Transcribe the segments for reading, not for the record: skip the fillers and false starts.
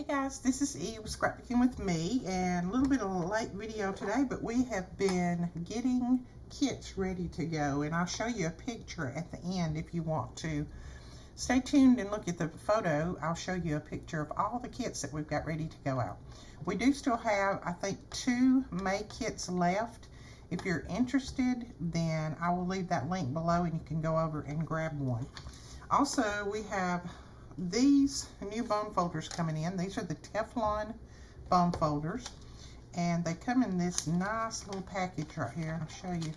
Hey guys, this is Eve Scrapbooking with me, and a little bit of a late video today, but we have been getting kits ready to go, and I'll show you a picture at the end if you want to. Stay tuned and look at the photo. I'll show you a picture of all the kits that we've got ready to go out. We do still have, I think, 2 May kits left. If you're interested, then I will leave that link below and you can go over and grab one. Also, we have these new bone folders coming in. These are the Teflon bone folders, and they come in this nice little package right here. I'll show you.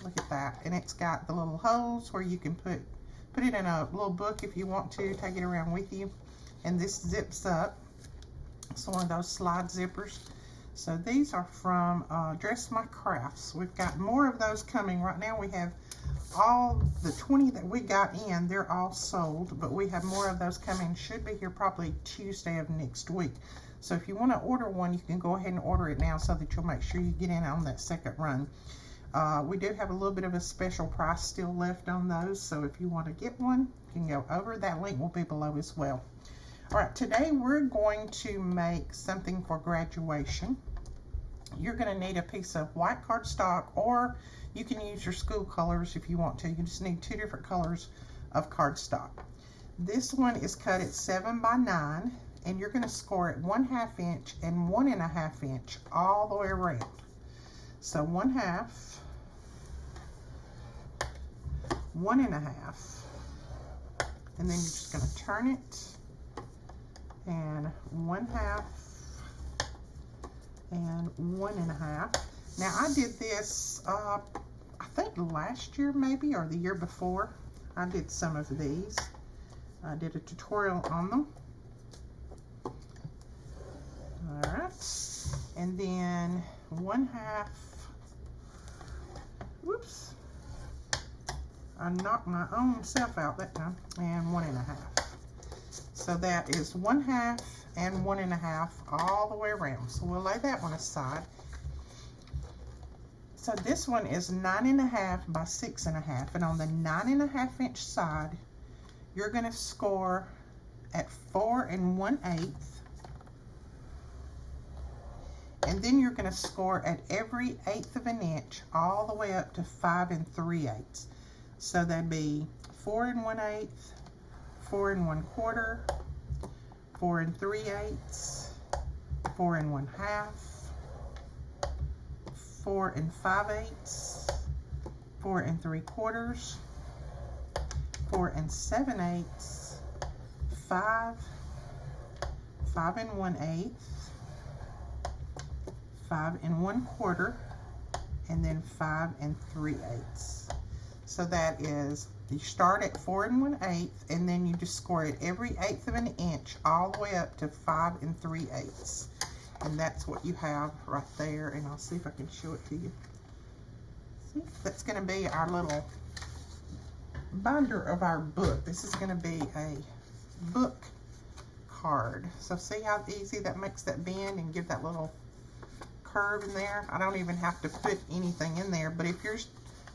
Look at that. And it's got the little holes where you can put it in a little book if you want to take it around with you, and this zips up. It's one of those slide zippers. So these are from Dress My Crafts. We've got more of those coming. Right now we have all the 20 that we got in, they're all sold, but we have more of those coming. Should be here probably Tuesday of next week. So if you want to order one, you can go ahead and order it now so that you'll make sure you get in on that second run. We do have a little bit of a special price still left on those, so if you want to get one, you can go over. That link will be below as well. All right, today we're going to make something for graduation. You're going to need a piece of white cardstock, or you can use your school colors if you want to. You just need 2 different colors of cardstock. This one is cut at 7 by 9, and you're going to score it 1/2 inch and 1.5 inch all the way around. So 1/2, 1.5, and then you're just going to turn it, and 1/2 and 1.5. Now I did this, I think last year maybe, or the year before. I did some of these. I did a tutorial on them. Alright, and then 1/2, whoops, I knocked my own self out that time, and 1.5. So that is 1/2 and 1.5 all the way around. So we'll lay that one aside. So this one is 9.5 by 6.5, and on the 9.5 inch side, you're going to score at 4 1/8, and then you're going to score at every 1/8 of an inch all the way up to 5 3/8. So that'd be 4 1/8, 4 1/4, 4 3/8, 4 1/2, 4 5/8, 4 3/4, 4 7/8, 5, 5 1/8, 5 1/4, and then 5 3/8. So that is, you start at 4 1/8, and then you just score it every 1/8 of an inch all the way up to 5 3/8. And that's what you have right there, and I'll see if I can show it to you. See, that's going to be our little binder of our book. This is going to be a book card. So see how easy that makes that bend and give that little curve in there? I don't even have to put anything in there, but if your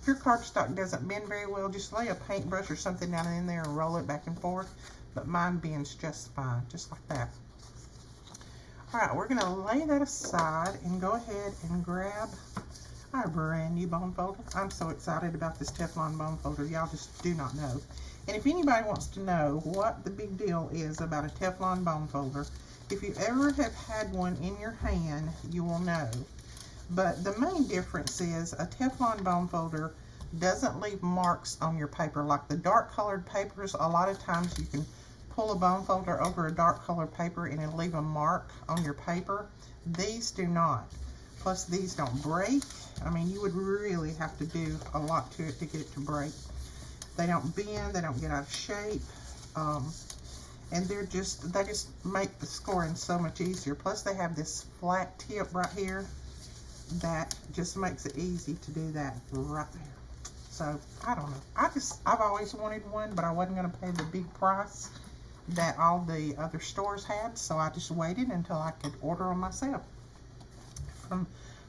cardstock doesn't bend very well, just lay a paintbrush or something down in there and roll it back and forth. But mine bends just fine, just like that. Alright, we're going to lay that aside and go ahead and grab our brand new bone folder. I'm so excited about this Teflon bone folder. Y'all just do not know. And if anybody wants to know what the big deal is about a Teflon bone folder, if you ever have had one in your hand, you will know. But the main difference is a Teflon bone folder doesn't leave marks on your paper. Like the dark colored papers, a lot of times you can pull a bone folder over a dark colored paper and it'll leave a mark on your paper. These do not. Plus these don't break. I mean, you would really have to do a lot to it to get it to break. They don't bend, they don't get out of shape. And they just make the scoring so much easier. Plus they have this flat tip right here that just makes it easy to do that right there. So I don't know. I've always wanted one, but I wasn't going to pay the big price that all the other stores had, so I just waited until I could order them myself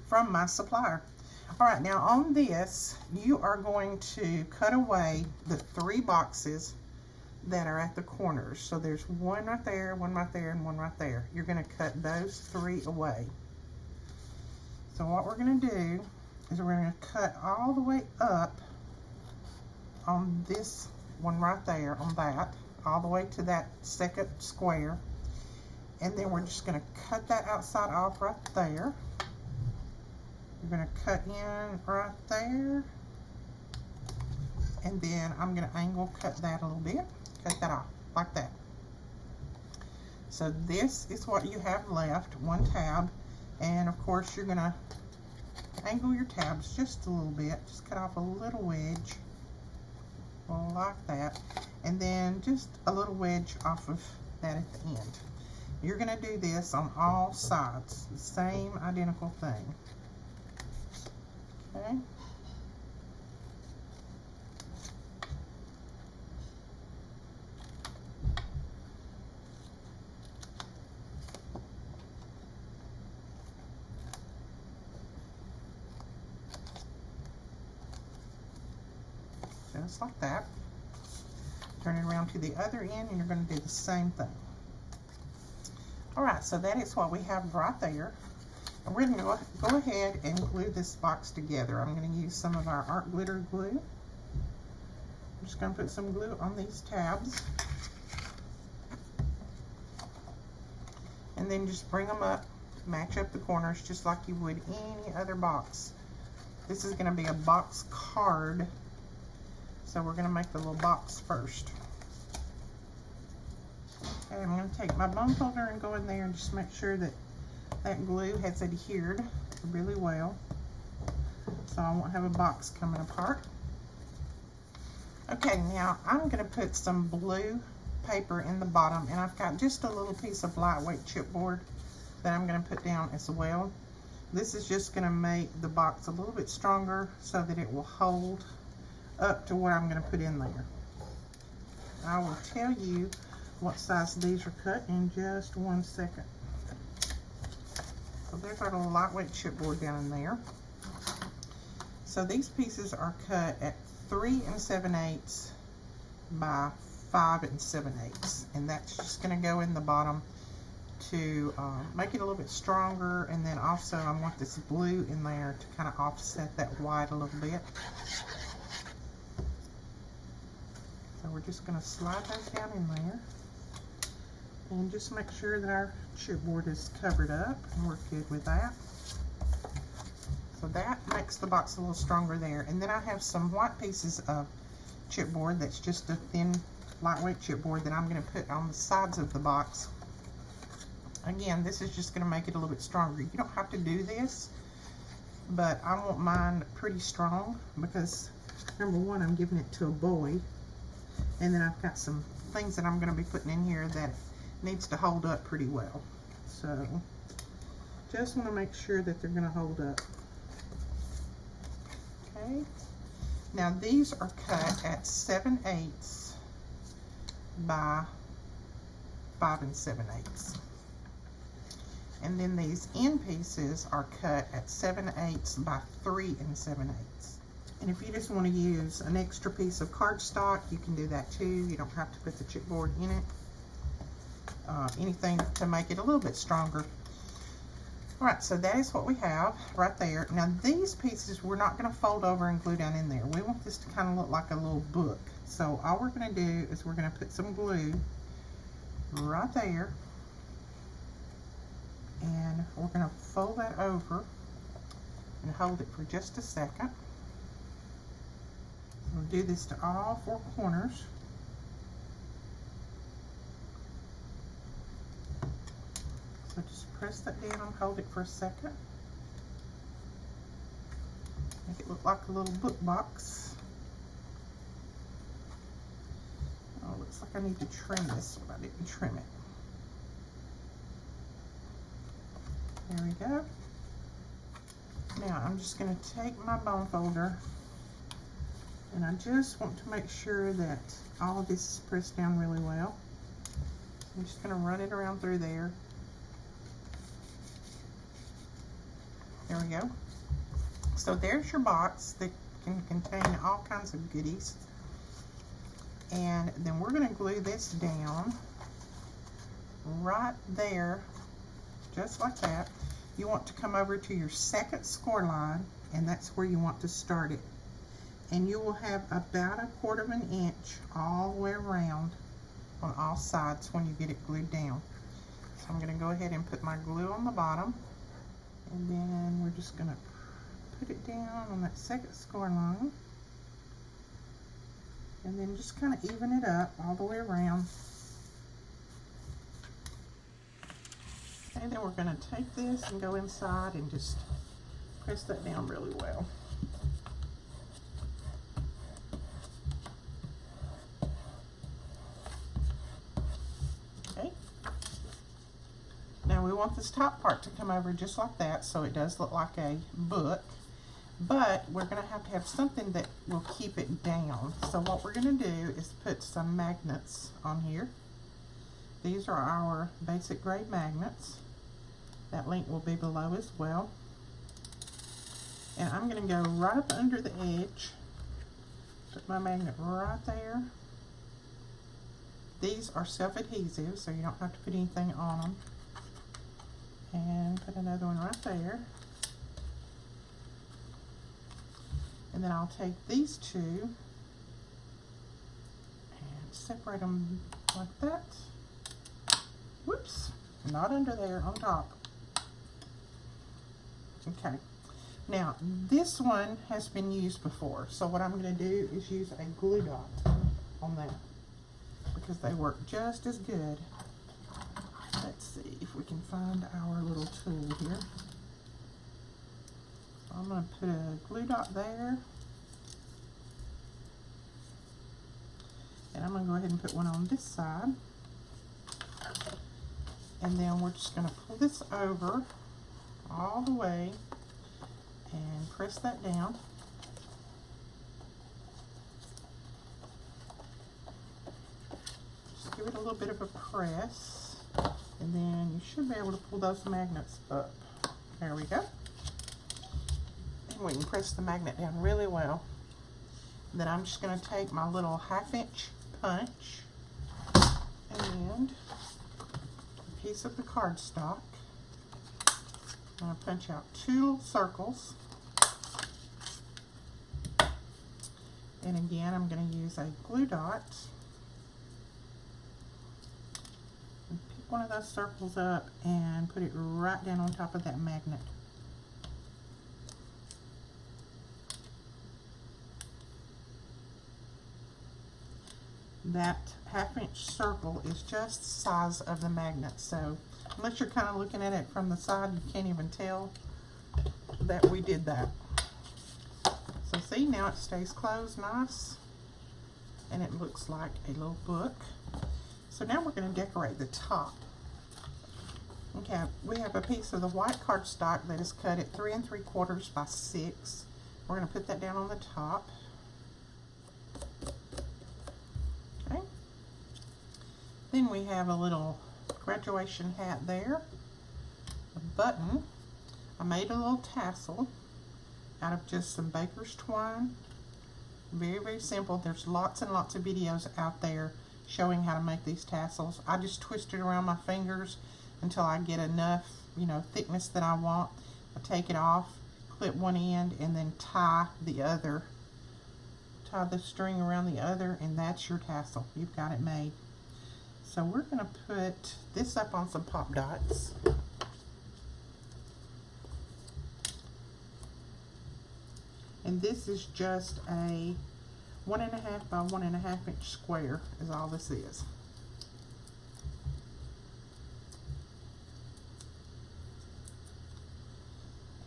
from my supplier. All right, now on this, you are going to cut away the 3 boxes that are at the corners. So there's one right there, and one right there. You're going to cut those 3 away. So what we're going to do is we're going to cut all the way up on this one right there, on that, all the way to that second square. And then we're just going to cut that outside off right there. We're going to cut in right there. And then I'm going to angle cut that a little bit. Cut that off like that. So this is what you have left, one tab. And of course you're going to angle your tabs just a little bit. Just cut off a little wedge like that. And then just a little wedge off of that at the end. You're going to do this on all sides. The same identical thing. Okay. Just like that. Turn it around to the other end and you're going to do the same thing. Alright, so that is what we have right there. And we're going to go ahead and glue this box together. I'm going to use some of our art glitter glue. I'm just going to put some glue on these tabs. And then just bring them up, match up the corners just like you would any other box. This is going to be a box card. So we're going to make the little box first. Okay, I'm going to take my bone folder and go in there and just make sure that that glue has adhered really well. So I won't have a box coming apart. Okay, now I'm going to put some blue paper in the bottom, and I've got just a little piece of lightweight chipboard that I'm going to put down as well. This is just going to make the box a little bit stronger so that it will hold up to what I'm going to put in there. I will tell you what size these are cut in just 1 second. So there's our little lightweight chipboard down in there. So these pieces are cut at 3 7/8 by 5 7/8, and that's just going to go in the bottom to make it a little bit stronger. And then also I want this blue in there to kind of offset that white a little bit. So we're just going to slide those down in there and just make sure that our chipboard is covered up, and we're good with that. So that makes the box a little stronger there. And then I have some white pieces of chipboard that's just a thin, lightweight chipboard that I'm going to put on the sides of the box. Again, this is just going to make it a little bit stronger. You don't have to do this, but I want mine pretty strong because, number one, I'm giving it to a boy. And then I've got some things that I'm going to be putting in here that needs to hold up pretty well. So just want to make sure that they're going to hold up. Okay. Now these are cut at 7/8 by 5 7/8. And then these end pieces are cut at 7/8 by 3 7/8. And if you just want to use an extra piece of cardstock, you can do that too. You don't have to put the chipboard in it. Anything to make it a little bit stronger. Alright, so that is what we have right there. Now these pieces we're not going to fold over and glue down in there. We want this to kind of look like a little book. So all we're going to do is we're going to put some glue right there. And we're going to fold that over and hold it for just a second. We'll do this to all 4 corners. So just press that down and hold it for a second. Make it look like a little book box. Oh, looks like I need to trim this one. I didn't trim it. There we go. Now I'm just going to take my bone folder, and I just want to make sure that all of this is pressed down really well. I'm just going to run it around through there. There we go. So there's your box that can contain all kinds of goodies. And then we're going to glue this down right there, just like that. You want to come over to your second score line, and that's where you want to start it. And you will have about 1/4 of an inch all the way around on all sides when you get it glued down. So I'm going to go ahead and put my glue on the bottom, and then we're just going to put it down on that second score line, and then just kind of even it up all the way around. And then we're going to take this and go inside and just press that down really well. Okay. Now we want this top part to come over just like that, so it does look like a book. But we're going to have something that will keep it down. So what we're going to do is put some magnets on here. These are our basic grade magnets. That link will be below as well. And I'm going to go right up under the edge. Put my magnet right there. These are self-adhesive, so you don't have to put anything on them. And put another one right there. And then I'll take these two and separate them like that. Whoops, not under there, on top. Okay, now this one has been used before, so what I'm going to do is use a glue dot on that because they work just as good. Let's see if we can find our little tool here. I'm going to put a glue dot there, and I'm going to go ahead and put one on this side, and then we're just going to pull this over all the way and press that down. Just give it a little bit of a press, and then you should be able to pull those magnets up. There we go. We can press the magnet down really well. Then I'm just going to take my little 1/2 inch punch and a piece of the cardstock. I'm going to punch out 2 little circles. And again, I'm going to use a glue dot and pick one of those circles up and put it right down on top of that magnet. That 1/2 inch circle is just the size of the magnet, so unless you're kind of looking at it from the side, you can't even tell that we did that. So see, now it stays closed nice, and it looks like a little book. So now we're going to decorate the top. Okay, we have a piece of the white cardstock that is cut at 3 3/4 by 6. We're going to put that down on the top. Okay. Then we have a little graduation hat there, a button. I made a little tassel out of just some baker's twine. Very, very simple. There's lots and lots of videos out there showing how to make these tassels. I just twist it around my fingers until I get enough, thickness that I want. I take it off, clip one end, and then tie the other. Tie the string around the other, and that's your tassel. You've got it made. So we're going to put this up on some pop dots. And this is just a 1.5 by 1.5 inch square is all this is.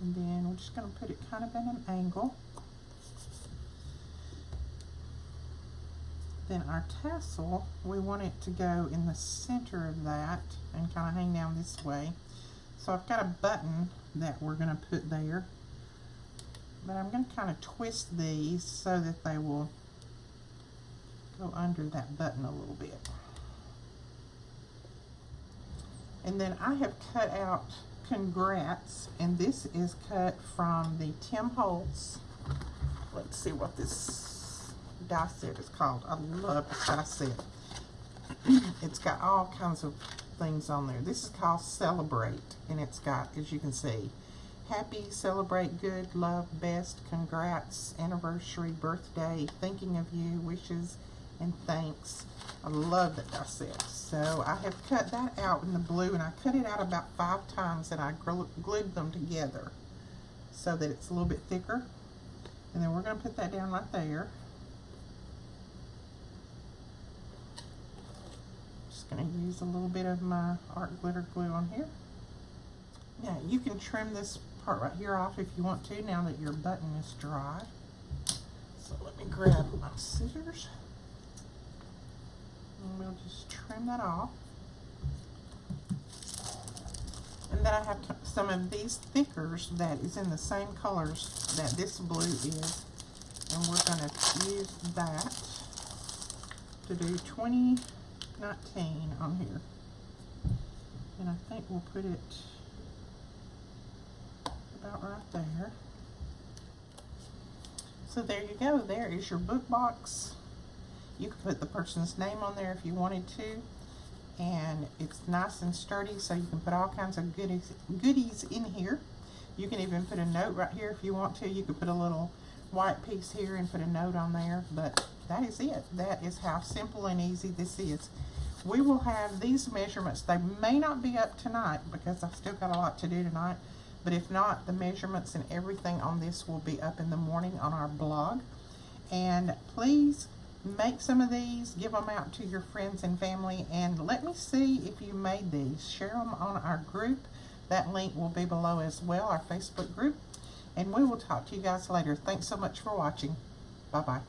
And then we're just going to put it kind of in an angle. Then our tassel, we want it to go in the center of that and kind of hang down this way. So I've got a button that we're going to put there. But I'm going to kind of twist these so that they will go under that button a little bit. And then I have cut out congrats, and this is cut from the Tim Holtz. Let's see what this die set is called. I love this die set. It's got all kinds of things on there. This is called Celebrate, and it's got, as you can see, happy, celebrate, good, love, best, congrats, anniversary, birthday, thinking of you, wishes, and thanks. I love that die set. So I have cut that out in the blue, and I cut it out about 5 times, and I glued them together so that it's a little bit thicker. And then we're going to put that down right there. Just going to use a little bit of my art glitter glue on here. Now you can trim this part right here off if you want to, now that your button is dry. So let me grab my scissors. And we'll just trim that off. And then I have some of these thickers that is in the same colors that this blue is. And we're going to use that to do 2019 on here. And I think we'll put it about right there. So there you go. There is your book box. You can put the person's name on there if you wanted to, and it's nice and sturdy, so you can put all kinds of goodies in here. You can even put a note right here if you want to. You could put a little white piece here and put a note on there, but that is it. That is how simple and easy this is. We will have these measurements. They may not be up tonight because I've still got a lot to do tonight, but if not, the measurements and everything on this will be up in the morning on our blog. And please make some of these, give them out to your friends and family, and let me see if you made these. Share them on our group. That link will be below as well, our Facebook group. And we will talk to you guys later. Thanks so much for watching. Bye-bye.